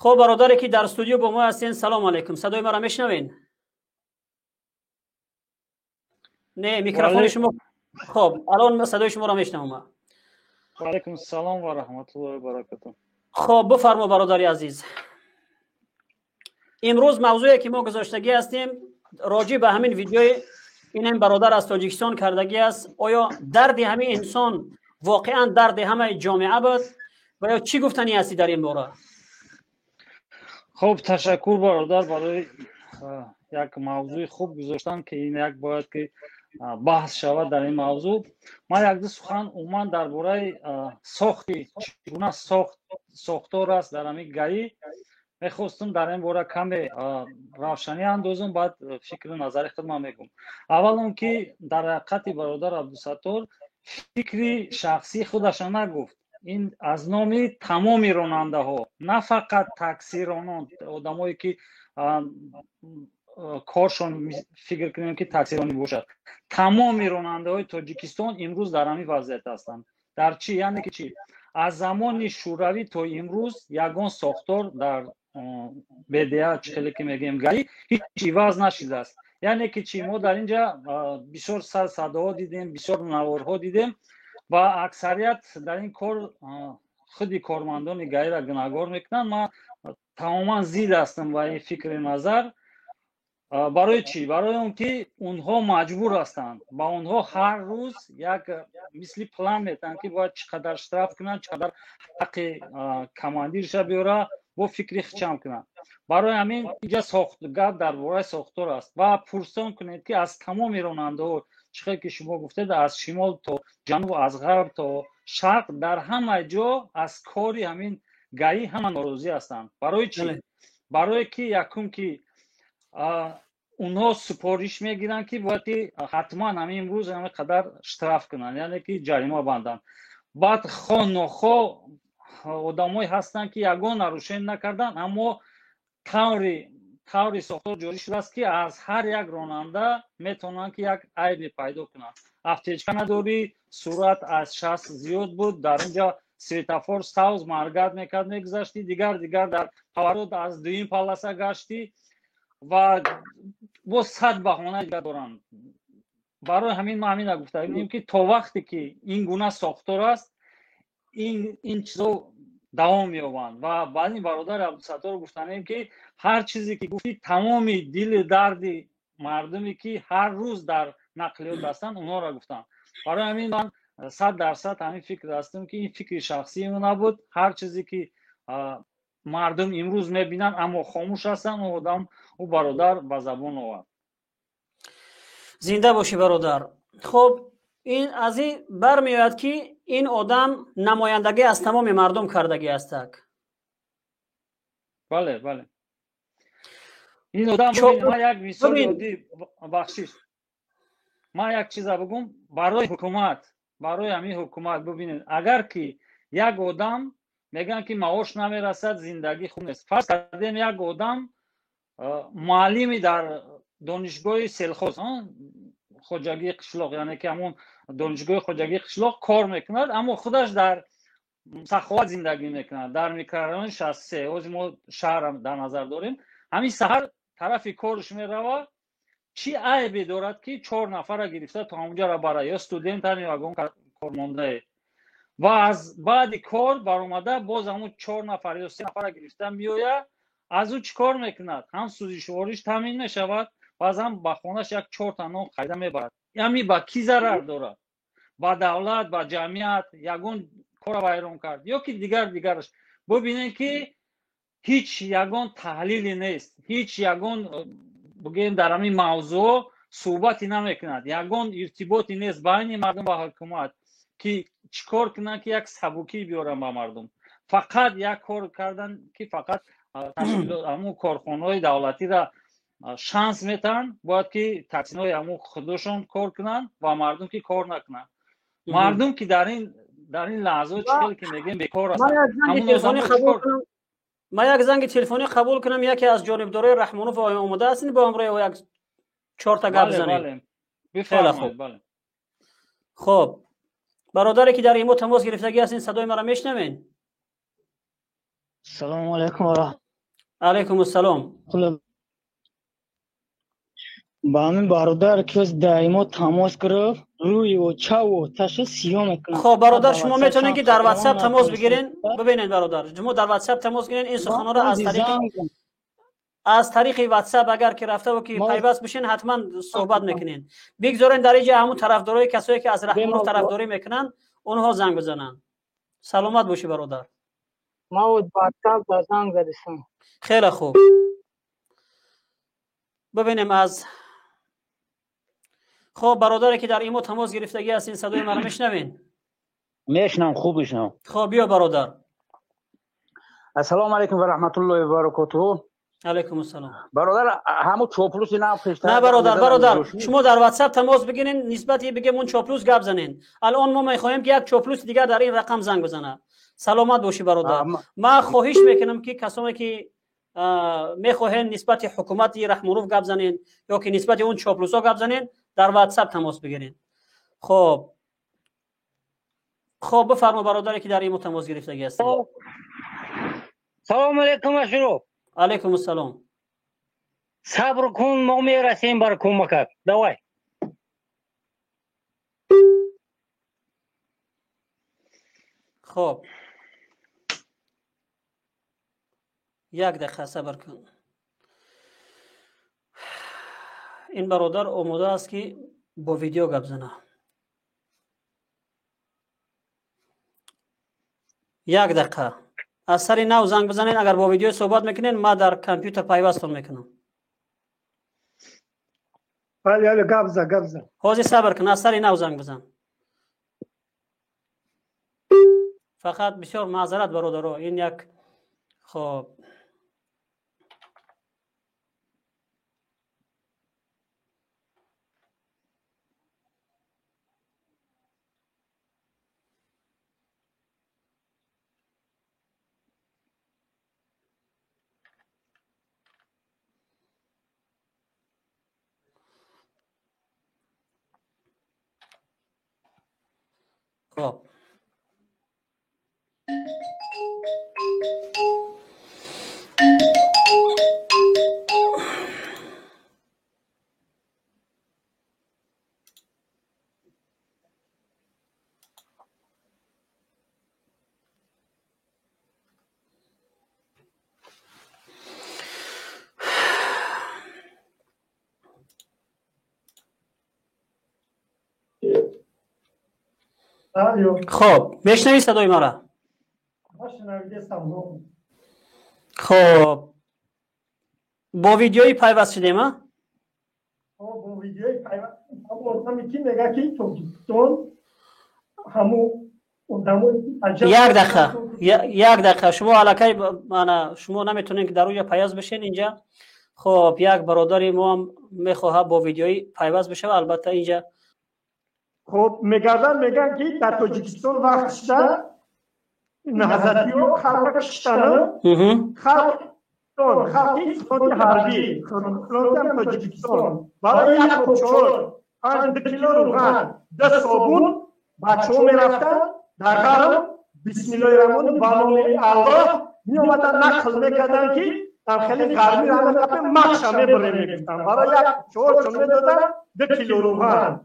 خب برادری که در استودیو با ما هستین، سلام علیکم. صدای ما را میشنوین؟ نه میکروفون شما. خب الان صدای شما را میشنوم. و علیکم السلام و رحمت الله و برکاته. خب بفرما برادری عزیز. امروز موضوعی که ما گذاشتگی هستیم راجع به همین ویدیوی این برادر از تاجیکستان کردگی است. آیا درد همین انسان واقعا درد همه جامعه بود و یا چی گفتنی هستی در این باره؟ خب تشکر برادر برای یک موضوع خوب گذاشتن که این یک باید که بحث شود در این موضوع. من یک دو سخن عموما درباره ساختی چگونه ساختار است در همین گری میخواستم در این باره کمی روشنی اندازم، بعد فکر و نظر خودم میگم. اول اون که در حقیقت برادر عبدالستار فکری شخصی خودش نگفت. این از نام تمام راننده ها، نه فقط تاکسی رانان، آدمایی که کارشون فکر کنیم که تاکسی رانی باشد، تمام راننده های تاجیکستان امروز در همین وضعیت هستند. در چی؟ یعنی که چی؟ از زمان شوروی تا امروز یگان ساختار در بدیه چخیلی که میگیم گری هیچ عوض نشده است. یعنی که چی؟ ما در اینجا بسیار صداها دیدیم، بسیار نوارها دیدیم و اکثریت در این کار خودی کارمندان گری را گناهکار میکنن. من تماما ضد هستم و این فکر نظر. برای چی؟ برای اون که اونها مجبور هستند با اونها هر روز یک مثل پلان میتن که باید چقدر اشتراف کنن، چقدر حق کماندیرش بیاره، با فکری خچم کنن. برای همین اینجا گپ درباره ساختار است و پرسان کنید که از تمام راننده ها چقدر که شما گفتید، از شمال تا جنوب، از غرب تا شرق، در همه جا از کاری همین گری همه ناراضی هستند. برای چی؟ برای که یکم که اونها سپارش میگیرن که باید حتما همین امروز همه قدر اشتراف کنن، یعنی که جریمه بندن. بعد خواه نخواه آدمایی هستن که یگان نروشن نکردن، اما طوری ساختار جاری شده است که از هر یک راننده میتونن که یک عیب پیدا کنن. افتیچکا نداری، سرعت از 60 زیاد بود، در اینجا سویتافور ساوز مرگرد میکرد میگذشتی، دیگر در پاورود از دویم پالاسا گشتی و با صد بهانه دیگر دارن. برای همین ما همین گفتیم که تا وقتی که این گونه ساختار است این چیزا دوام میابند. و بعد این برادر عبدالستار گفتنیم که هر چیزی که گفتی تمام دل دردی مردمی که هر روز در نقلیات هستن اونها را گفتن. برای همین من 100% همین فکر هستم که این فکر شخصی من نبود. هر چیزی که مردم امروز میبینن اما خاموش هستن و آدم و برادر به زبان آورد. زنده باشی برادر. خب این از این برمیاد که این آدم نمایندگی از تمام مردم کردگی است. بله این آدم ببین، من یک مثال یادی بخشش، من یک چیز بگم برای حکومت، برای همین حکومت. ببینید اگر که یک آدم میگن که معاش نمیرسد، زندگی خوب نیست. فرض کردیم یک آدم معلمی در دانشگاه سلخوز خواجگی قشلاق، یعنی که همون دانشگاه خواجگی قشلاق کار میکند، اما خودش در سخاوت زندگی میکند، در میکران 63 از ما شهر در نظر داریم. همین سحر طرف کارش میروه، چی عیبی دارد که 4 نفر را گرفته تا اونجا را برای یا استودنت هم یا اون کارمنده و از بعد کار برآمده باز همون 4 نفر یا 3 نفر را گرفته میآید، از او چیکار میکند؟ هم سوزشواریش تامین میشود، باز هم با خونش یک 4 تا نان خریده میبرد. یعنی با کی ضرر دارد؟ با دولت، با جمعیت یگان کار ویران کرد یا که دیگرش. ببینید که هیچ یگان تحلیلی نیست، هیچ یگان بگیم در همین موضوع صحبتی نمیکند، یگان ارتباطی نیست بین مردم و حکومت که چیکار کنن که یک سبکی بیارن به مردم. فقط یک کار کردن که فقط تشکیلات همون کارخانه‌های دولتی را شانس میتن، باید که تاکسینای همون خودشون کار کنن و مردم که کار نکنن. مردم که در این لحظات چیزی که میگیم بیکار هستن. من یک زنگ تلفنی قبول کنم، یکی از جانبدارای رحمانوف اومده هستین با امروی یک 4 تا گپ بزنیم. بله بفرمایید. بله خب برادری که در ایمو تماس گرفتگی هستین، صدای مرا میشنوین؟ سلام علیکم. علیکم السلام. با همین برادر که دائما تماس گرفت روی و چه و تش سیاه میکنه. خب برادر شما میتونین که در واتساپ تماس بگیرین. ببینید برادر شما در واتساپ تماس بگیرین این سخنان را از طریق واتساپ اگر که رفته و که پیوست بشین حتما صحبت میکنین. بگذارین در اینجا همون طرفدارای کسایی که از رحمانوف طرفداری میکنن اونها زنگ بزنن. سلامت باشی برادر. ما واتساپ زنگ زدم. خیلی خوب. ببینیم از خب برادری که در ایمو تماس گرفتگی هستین صدای ما رو میشنوین؟ میشنم، خوب میشنم. خب بیا برادر. السلام علیکم و رحمت الله و برکاته. علیکم السلام. برادر همون چاپلوسی نه پیشتر. نه برادر شما در واتساپ تماس بگیرین نسبتی بگیم اون چاپلوس گپ زنین. الان ما میخوایم که یک چاپلوس دیگه در این رقم زنگ بزنه. سلامت باشی برادر. ما خواهش میکنم که کسانی که میخواهین نسبت حکومت رحمانوف گپ زنین یا که نسبت اون چاپلوسا گپ زنین در واتساپ تماس بگیرین. خب بفرما برادری که در این تماس گرفتگی هستی. سلام علیکم اشرف. علیکم السلام. صبر کن ما میرسیم بر کمکت. دوای خب یک دقیقه صبر کن. این برادر آماده است که با ویدیو گپ زنه. یک دقیقه از سر نو زنگ بزنین. اگر با ویدیو صحبت میکنین ما در کامپیوتر پیوستون میکنم. بله گپ زن. حاضر صبر کن از سر نو زنگ بزن. فقط بسیار معذرت برادرها این یک خب خب خب میشنوی صدای ما را؟ خب با ویدیوی پیوست شدیم ها؟ با ویدیوی پیوست همون که میگه که تاجیکستان همون یک دقیقه شما علاقه شما نمیتونین که در روی پیوست بشین اینجا. خب یک برادری ما هم میخواه با ویدیوی پیوست بشه و البته اینجا خب میگن که در تاجیکستان وقت شده نهضتی ها خلق کشتن خلق اسلامی حربی خلق تاجیکستان برای یک خبچار 5 کیلو روغن 10 صابون بچه ها میرفتن در غرم بسم الله الرحمن بنام الله میامدن نقل میکردن که در خیلی غربی رمضان مخشا میبره میگفتن برای یک خبچار چون میدادن 2 کیلو روغن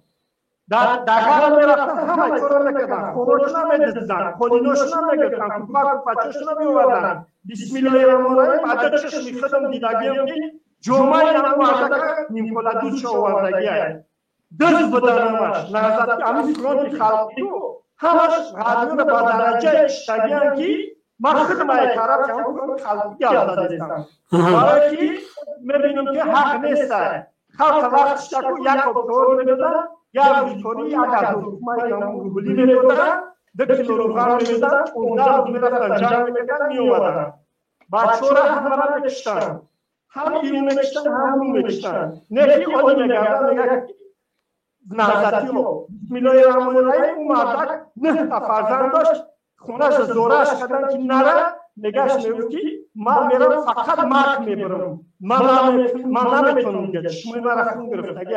در غرم میرفتن همه کار میکردن خوناشون هم میدزدن خودیناشون هم میگفتن کفار بچهشون هم میوردن بسم الله الرحمن الرحیم عدد چشم خودم دیدگی هم که جمعه هم وردگه نیمکولا دوست شو وردگی های دست بدنمش نهضتی همین فرانتی خلقی و همش غربی رو با درجه اشتگی هم که من خودم های طرف که هم فرانتی خلقی گرده دیستم برای که میبینم که حق نیست خلق وقت شکو یک کبتور میدادن یا ویتوری یا در حکومه کنم روبولی میدادن 2 کیلو روغن میدادن 15 روز میرفتن جنگ میکردن میومدن بچه را همه را میکشتن هم ایرون میکشتن هم اون میکشتن نکی آنی میگردن میگه نهضتی رو بسم الله الرحمن الرحیم اون مردک 9 تا فرزند داشت خونش زورش کردن که نره نگهش میگفت که من میرم فقط مرگ میبرم من نمیتونم دیگه چشمای من را خون گرفتگی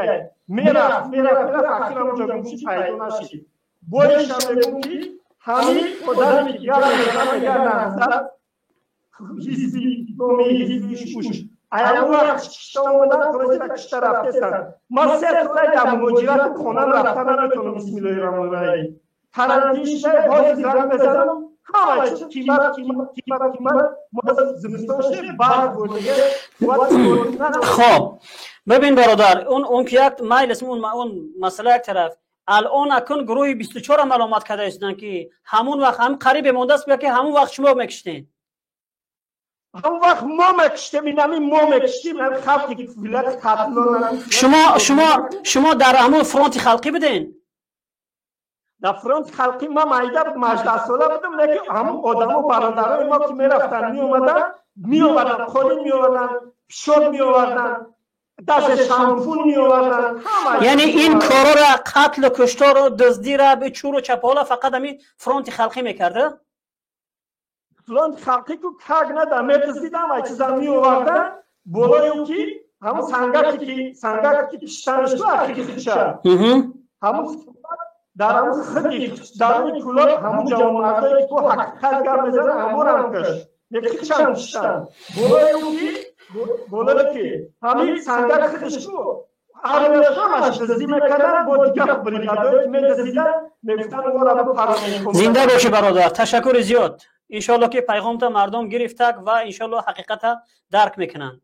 میرفت اخیر همونجا گمشی پیدا نشید بایش هم میگم که همین خدایی که یاد میزنم میگه نهضت حزبی اسلامی حزبی شوش ایام وقت کشته اومدن پروژه کشته رفتن ما سه تولای در مهاجرت خونم رفتن نمیتونم بسم الله الرحمن الرحیم ترانتیش حاضر زنگ بزنم همه چیز قیمت ما زمستانش بعد بودگه خب ببین برادر اون که یک مایل اسم اون مسئله یک طرف الان اکن گروه 24 هم علامت کرده هستن که همون وقت هم قریب مونده است که همون وقت شما میکشتین همون وقت ما مکشتیم این همین ما مکشتیم هم خلقی که ولایت قتلان شما در همون فرانت خلقی بدین در فرانت خلقی ما مایده بود 18 ساله بودم لیکن همون آدم و برادرای ما که میرفتن میومدن خودی میومدن شد میومدن دست شامپون میومدن یعنی این کارا را قتل و کشتار و دزدی را به چور و چپالا فقط همین فرانت خلقی میکرده فرانت خلقی که کگ نده میتزیدم ای چیزا میومدن بولایو که همون سنگکی که کشتنش تو اخی کشتن همون در همون خدی در همون کلاب همون جوان مردایی که حقیقت گر میزنه همون هم کش یکی چند کشتن بولایو که همین سنگک خدش کو آرمیش همش دزدی میکردن با دیگر بریگادایی که میدزدیدن میگفتن او را به پارلمان زنده باشی برادر تشکر زیاد انشالله که پیغام تا مردم گرفتک و انشالله حقیقت درک میکنن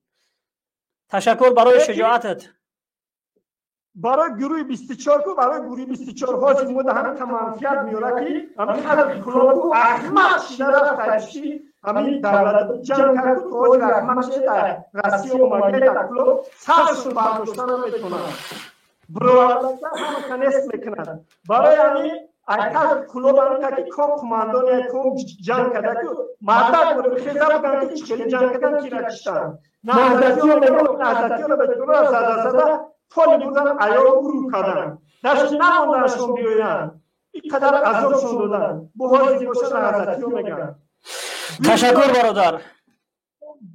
تشکر برای شجاعتت برای گروه 24 کو برای گروه 24 هاش مود همین تمامیت میوره که همین خلق کلو احمد شده خشی همین دولت جنگ کرد تو احمد شده راستی و مگه در کلو سرشون برداشتن میتونن برای همه کنست میکنن برای همین اکثر کلو برای که کم کماندان یا کم جنگ کرده که مادر برای خیزه بگن که چکلی جنگ کردن کی رکشتن نهزتی رو بگن نهزتی رو به جلو زده فولی بودن ایام برو کردن داشت نماندنشون بیوین این قدر عذابشون دادن بحاضی باشن نهزتی رو بگن تشکر برادر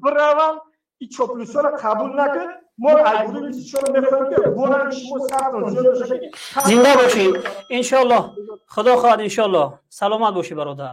براوان این چوپلوسا رو قبول نکن ما ایگوری 24 رو میخوایم که بونم شما سرطان زیاد بشه زنده باشی انشالله خدا خواهد انشالله سلامت باشی برادر